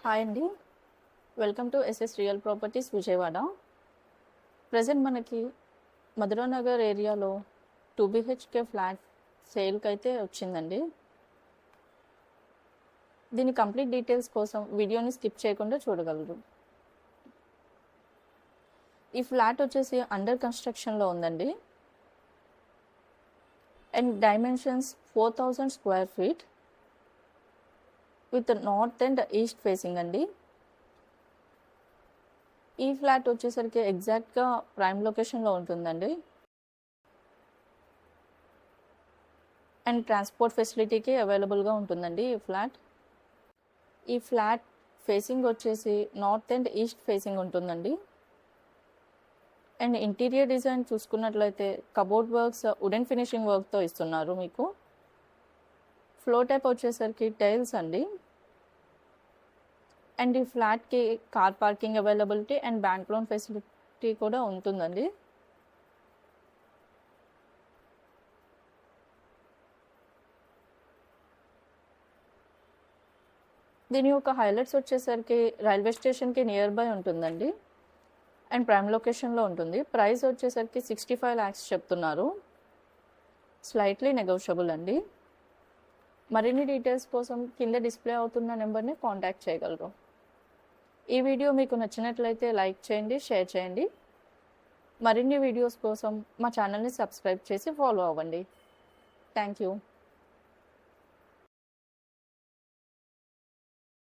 Hi అండి. Welcome to SS real properties Vijayawada. Present మనకి మధురానగర్ ఏరియాలో 2 BHK ఫ్లాట్ సేల్కి అయితే వచ్చిందండి. దీని కంప్లీట్ డీటెయిల్స్ కోసం వీడియోని స్కిప్ చేయకుండా చూడగలరు. ఈ ఫ్లాట్ వచ్చేసి అండర్ కన్స్ట్రక్షన్లో ఉందండి. And dimensions 4000 square feet with north and east facing అండి. ఈ ఫ్లాట్ వచ్చేసరికి ఎగ్జాక్ట్గా ప్రైమ్ లొకేషన్లో ఉంటుందండి. అండ్ ట్రాన్స్పోర్ట్ ఫెసిలిటీకి అవైలబుల్గా ఉంటుందండి ఈ ఫ్లాట్ ఫేసింగ్ వచ్చేసి నార్త్ అండ్ ఈస్ట్ ఫేసింగ్ ఉంటుందండి. అండ్ ఇంటీరియర్ డిజైన్ చూసుకున్నట్లయితే కబోర్డ్ వర్క్స్ వుడెన్ ఫినిషింగ్ వర్క్తో ఇస్తున్నారు మీకు. ఫ్లోర్ టైప్ వచ్చేసరికి టైల్స్ అండి. అండ్ ఈ ఫ్లాట్కి car parking availability and bank loan facility కూడా ఉంటుందండి. దీని యొక్క హైలైట్స్ వచ్చేసరికి రైల్వే స్టేషన్కి నియర్ బై ఉంటుందండి. అండ్ ప్రైమ్ లొకేషన్లో ఉంటుంది. ప్రైస్ వచ్చేసరికి 65 lakhs చెప్తున్నారు. స్లైట్లీ నెగోషియబుల్ అండి. మరిన్ని డీటెయిల్స్ కోసం కింద డిస్ప్లే అవుతున్న నెంబర్ని కాంటాక్ట్ చేయగలరు. ఈ వీడియో మీకు నచ్చినట్లయితే లైక్ చేయండి, షేర్ చేయండి. మరిన్ని వీడియోస్ కోసం మా ఛానల్ని సబ్స్క్రైబ్ చేసి ఫాలో అవ్వండి. Thank you.